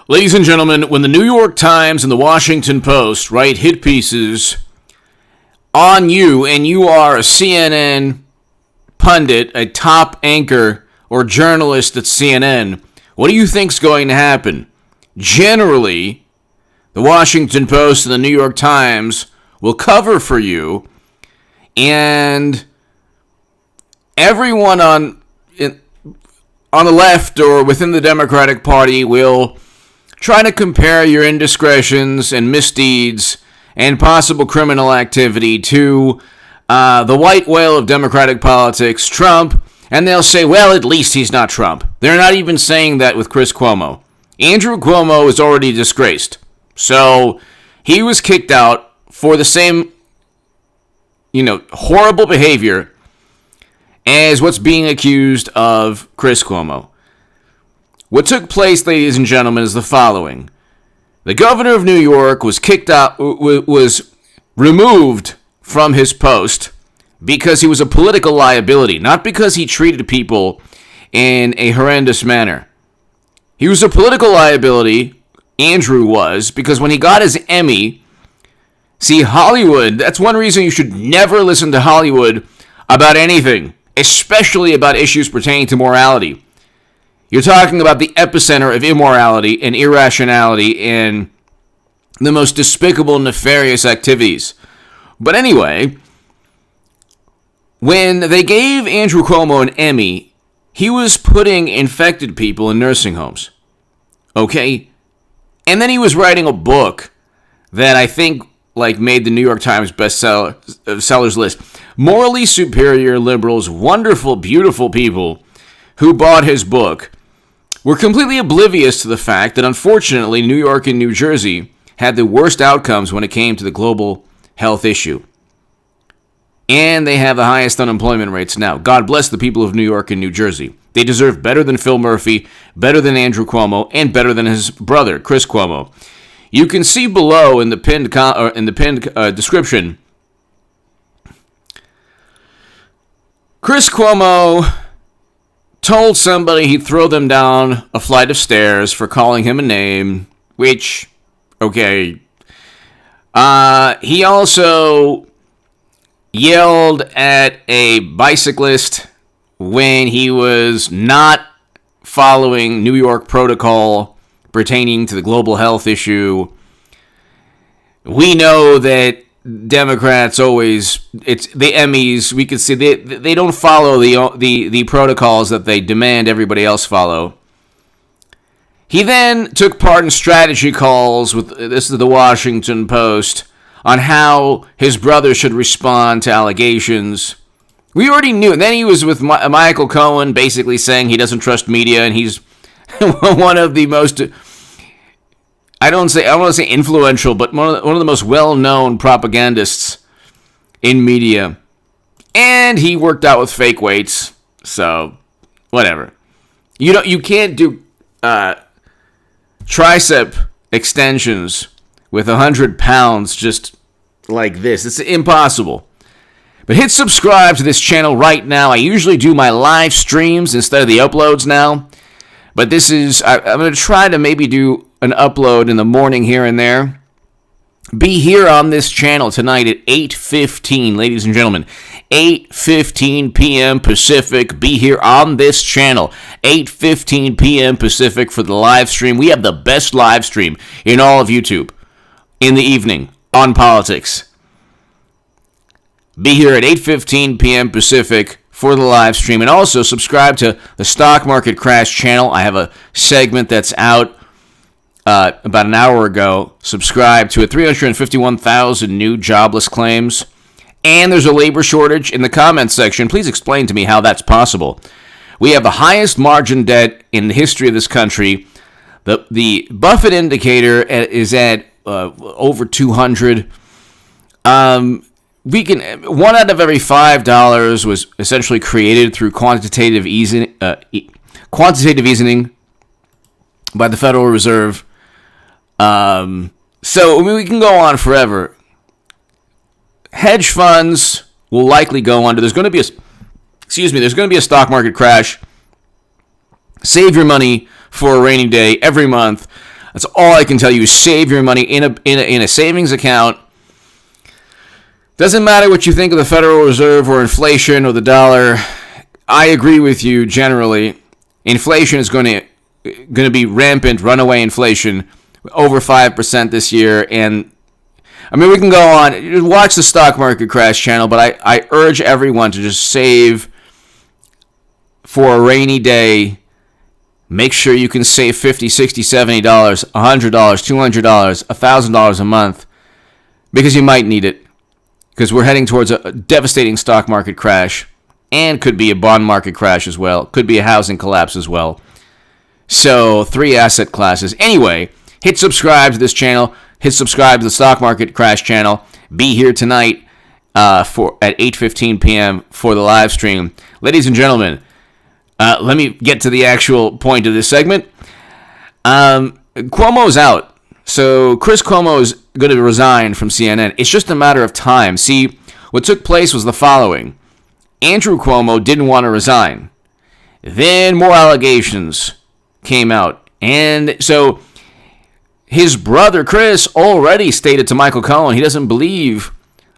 Ladies and gentlemen, when the New York Times and the Washington Post write hit pieces on you and you are a CNN pundit, a top anchor, or journalist at CNN, what do you think's going to happen? Generally, the Washington Post and the New York Times will cover for you, and everyone on the left or within the Democratic Party will try to compare your indiscretions and misdeeds and possible criminal activity to the white whale of Democratic politics, Trump, and they'll say, well, at least he's not Trump. They're not even saying that with Chris Cuomo. Andrew Cuomo is already disgraced. So he was kicked out for the same, horrible behavior as what's being accused of Chris Cuomo. What took place, ladies and gentlemen, is the following. The governor of New York was kicked out, was removed from his post because he was a political liability, not because he treated people in a horrendous manner. He was a political liability, Andrew was, because when he got his Emmy, see, Hollywood, that's one reason you should never listen to Hollywood about anything, especially about issues pertaining to morality. You're talking about the epicenter of immorality and irrationality and the most despicable, nefarious activities. But anyway, when they gave Andrew Cuomo an Emmy, he was putting infected people in nursing homes. Okay? And then he was writing a book that I think made the New York Times bestsellers list. Morally superior liberals, wonderful, beautiful people who bought his book were completely oblivious to the fact that, unfortunately, New York and New Jersey had the worst outcomes when it came to the global health issue. And they have the highest unemployment rates now. God bless the people of New York and New Jersey. They deserve better than Phil Murphy, better than Andrew Cuomo, and better than his brother, Chris Cuomo. You can see below in the pinned description, Chris Cuomo told somebody he'd throw them down a flight of stairs for calling him a name, which, okay. He also yelled at a bicyclist when he was not following New York protocol pertaining to the global health issue. We know that Democrats always, it's the Emmys, we can see they don't follow the protocols that they demand everybody else follow. He then took part in strategy calls with, this is the Washington Post, on how his brother should respond to allegations. We already knew. And then he was with Michael Cohen, basically saying he doesn't trust media, and he's one of the most, I don't want to say influential, but one of the most well-known propagandists in media. And he worked out with fake weights, so whatever. You can't do tricep extensions with 100 pounds just like this. It's impossible. But hit subscribe to this channel right now. I usually do my live streams instead of the uploads now. But this is, I'm going to try to maybe do an upload in the morning here and there. Be here on this channel tonight at 8:15, ladies and gentlemen. 8:15 p.m. Pacific. Be here on this channel. 8:15 p.m. Pacific for the live stream. We have the best live stream in all of YouTube in the evening on politics. Be here at 8:15 p.m. Pacific for the live stream. And also subscribe to the Stock Market Crash channel. I have a segment that's out about an hour ago. Subscribe to it. 351,000 new jobless claims. And there's a labor shortage. In the comments section, please explain to me how that's possible. We have the highest margin debt in the history of this country. The Buffett indicator is at over 200. We can, one out of every $5 was essentially created through quantitative easing by the Federal Reserve. So we can go on forever. Hedge funds will likely go under. There's going to be a stock market crash. Save your money for a rainy day every month. That's all I can tell you. Save your money in a savings account. Doesn't matter what you think of the Federal Reserve or inflation or the dollar. I agree with you generally. Inflation is going to be rampant, runaway inflation, over 5% this year. And I mean, we can go on. Watch the stock market crash channel, but I urge everyone to just save for a rainy day. Make sure you can save $50, $60, $70, $100, $200, $1,000 a month, because you might need it. Because we're heading towards a devastating stock market crash, and could be a bond market crash as well. Could be a housing collapse as well. So 3 asset classes. Anyway, hit subscribe to this channel. Hit subscribe to the stock market crash channel. Be here tonight at 8:15 p.m. for the live stream. Ladies and gentlemen, let me get to the actual point of this segment. Cuomo's out. So Chris Cuomo is going to resign from CNN. It's just a matter of time. See, what took place was the following. Andrew Cuomo didn't want to resign. Then more allegations came out. And so his brother Chris already stated to Michael Cohen he doesn't believe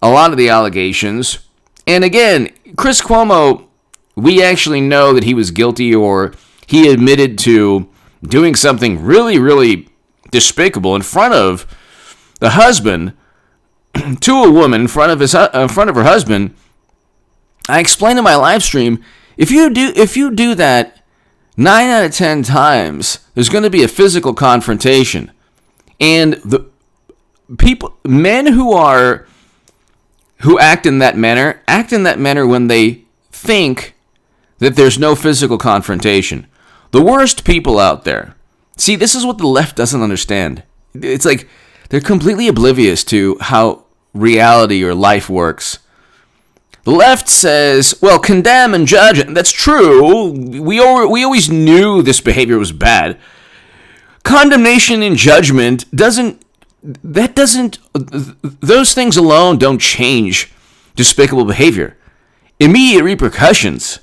a lot of the allegations. And again, Chris Cuomo, we actually know that he was guilty, or he admitted to doing something really, really despicable in front of the husband, to a woman in front of her husband. I explained in my live stream, if you do that 9 out of 10 times, there's going to be a physical confrontation. And the men who act in that manner when they think that there's no physical confrontation. The worst people out there. See, this is what the left doesn't understand. It's like they're completely oblivious to how reality or life works. The left says, well, condemn and judge, and that's true. We always knew this behavior was bad. Condemnation and judgment those things alone don't change despicable behavior. Immediate repercussions,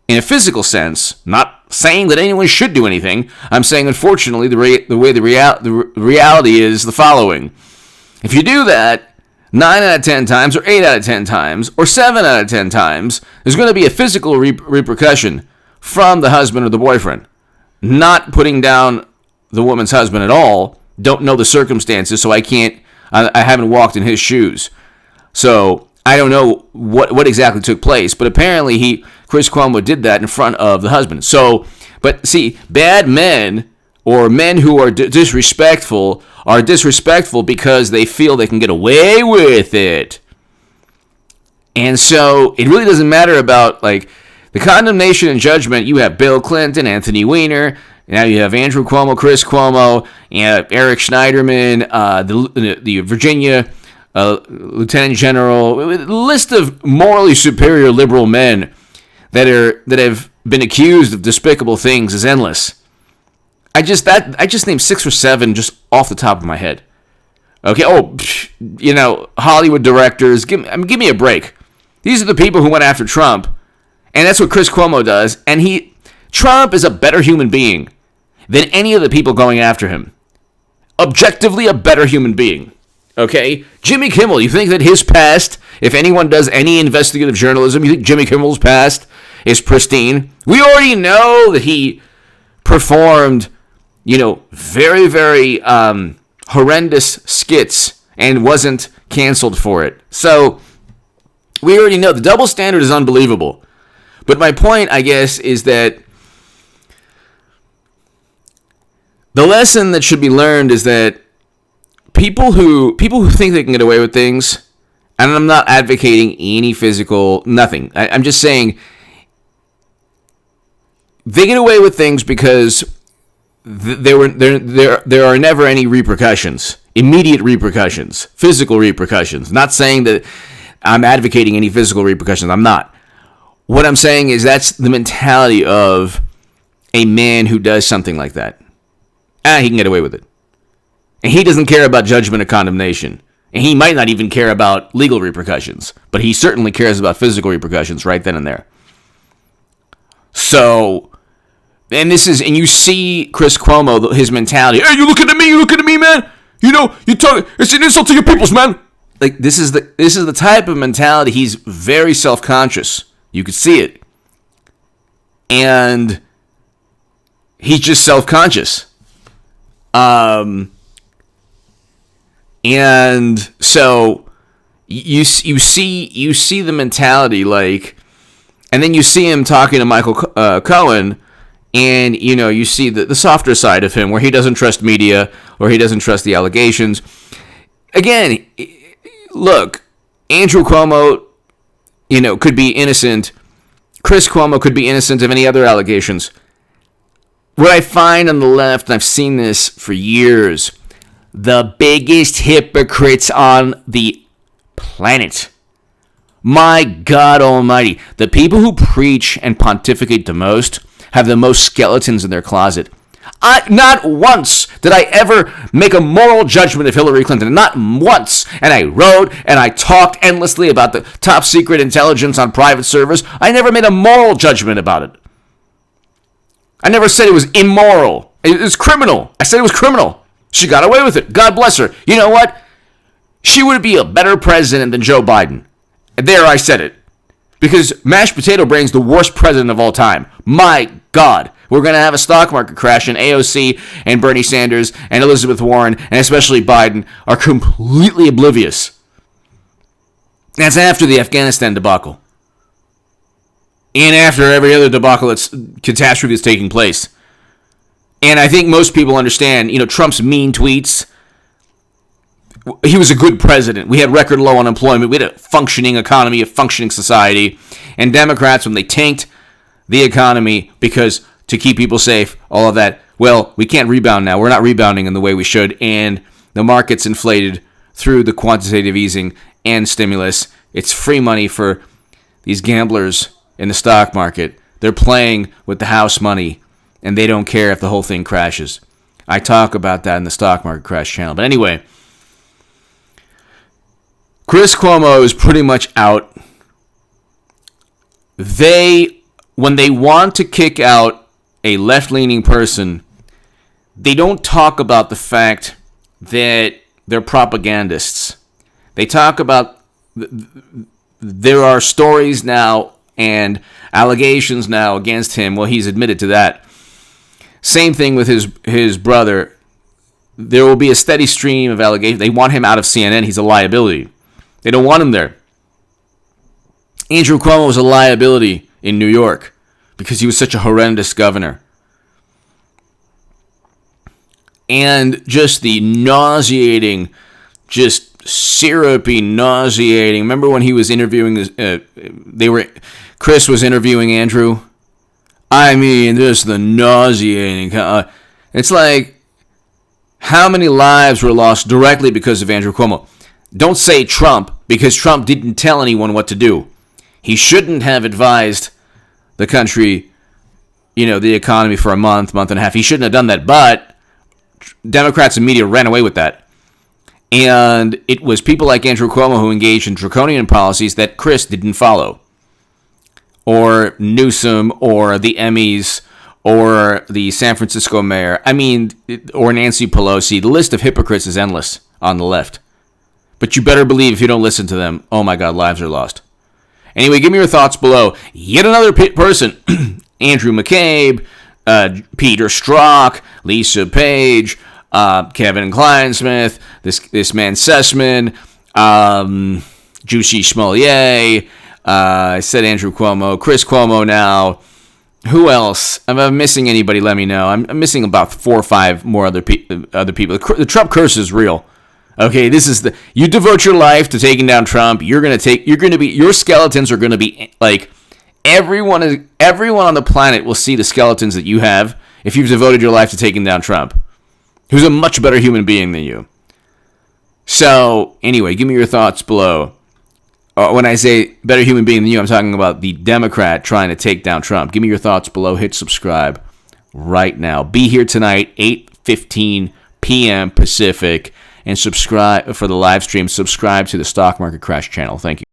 in a physical sense, not saying that anyone should do anything. I'm saying, unfortunately, the reality is the following. If you do that 9 out of 10 times, or 8 out of 10 times, or 7 out of 10 times, there's going to be a physical repercussion from the husband or the boyfriend. Not putting down the woman's husband at all. Don't know the circumstances, so I haven't walked in his shoes. So I don't know what exactly took place, but apparently Chris Cuomo did that in front of the husband. So, but see, bad men, or men who are disrespectful, are disrespectful because they feel they can get away with it. And so it really doesn't matter about like the condemnation and judgment. You have Bill Clinton, Anthony Weiner, now you have Andrew Cuomo, Chris Cuomo, and Eric Schneiderman, the Virginia Lieutenant General, a list of morally superior liberal men that have been accused of despicable things is endless. I just named 6 or 7 just off the top of my head. Okay, Hollywood directors, give me a break. These are the people who went after Trump, and that's what Chris Cuomo does. And Trump is a better human being than any of the people going after him. Objectively, a better human being. Okay? Jimmy Kimmel, you think that his past, if anyone does any investigative journalism, you think Jimmy Kimmel's past is pristine? We already know that he performed, very, very horrendous skits and wasn't canceled for it. So, we already know the double standard is unbelievable. But my point, I guess, is that the lesson that should be learned is that people who think they can get away with things, and I'm not advocating any physical, nothing. I'm just saying they get away with things because there are never any repercussions, immediate repercussions, physical repercussions. Not saying that I'm advocating any physical repercussions. I'm not. What I'm saying is that's the mentality of a man who does something like that. He can get away with it. And he doesn't care about judgment or condemnation. And he might not even care about legal repercussions. But he certainly cares about physical repercussions right then and there. So, And you see Chris Cuomo, his mentality. Hey, you looking at me, man. You know, it's an insult to your peoples, man. Like, this is the type of mentality. He's very self-conscious. You could see it. And he's just self-conscious. And so you see the mentality, like, and then you see him talking to Michael Cohen, and you see the softer side of him, where he doesn't trust media or he doesn't trust the allegations. Again, look, Andrew Cuomo, could be innocent. Chris Cuomo could be innocent of any other allegations. What I find on the left, and I've seen this for years, the biggest hypocrites on the planet. My God almighty. The people who preach and pontificate the most have the most skeletons in their closet. Not once did I ever make a moral judgment of Hillary Clinton. Not once. And I wrote and I talked endlessly about the top secret intelligence on private servers. I never made a moral judgment about it. I never said it was immoral. It was criminal. I said it was criminal. She got away with it. God bless her. You know what? She would be a better president than Joe Biden. There, I said it. Because mashed potato brain's the worst president of all time. My God. We're going to have a stock market crash, and AOC and Bernie Sanders and Elizabeth Warren, and especially Biden, are completely oblivious. That's after the Afghanistan debacle. And after every other debacle catastrophe that's taking place. And I think most people understand, Trump's mean tweets. He was a good president. We had record low unemployment. We had a functioning economy, a functioning society. And Democrats, when they tanked the economy because to keep people safe, all of that, well, we can't rebound now. We're not rebounding in the way we should. And the market's inflated through the quantitative easing and stimulus. It's free money for these gamblers in the stock market. They're playing with the house money, and they don't care if the whole thing crashes. I talk about that in the Stock Market Crash channel. But anyway, Chris Cuomo is pretty much out. When they want to kick out a left-leaning person, they don't talk about the fact that they're propagandists. They talk about there are stories now and allegations now against him. Well, he's admitted to that. Same thing with his brother. There will be a steady stream of allegations. They want him out of CNN. He's a liability. They don't want him there. Andrew Cuomo was a liability in New York because he was such a horrendous governor. And just the nauseating, just syrupy, nauseating. Remember when he was interviewing, Chris was interviewing Andrew? I mean, just the nauseating. It's like, how many lives were lost directly because of Andrew Cuomo? Don't say Trump, because Trump didn't tell anyone what to do. He shouldn't have advised the country, the economy for a month and a half. He shouldn't have done that, but Democrats and media ran away with that. And it was people like Andrew Cuomo who engaged in draconian policies that Chris didn't follow. Or Newsom, or the Emmys, or the San Francisco mayor. I mean, or Nancy Pelosi. The list of hypocrites is endless on the left. But you better believe if you don't listen to them, oh my God, lives are lost. Anyway, give me your thoughts below. Yet another person, Andrew McCabe, Peter Strzok, Lisa Page, Kevin Kleinsmith, this man Sussman, Juicy Schmolier, I said Andrew Cuomo, Chris Cuomo now. Who else? If I'm missing anybody, let me know. I'm missing about 4 or 5 more other people. The Trump curse is real. Okay, you devote your life to taking down Trump. Your skeletons are gonna be like everyone on the planet will see the skeletons that you have if you've devoted your life to taking down Trump, who's a much better human being than you. So anyway, give me your thoughts below. When I say better human being than you, I'm talking about the Democrat trying to take down Trump. Give me your thoughts below. Hit subscribe right now. Be here tonight, 8:15 p.m. Pacific, and subscribe for the live stream. Subscribe to the Stock Market Crash channel. Thank you.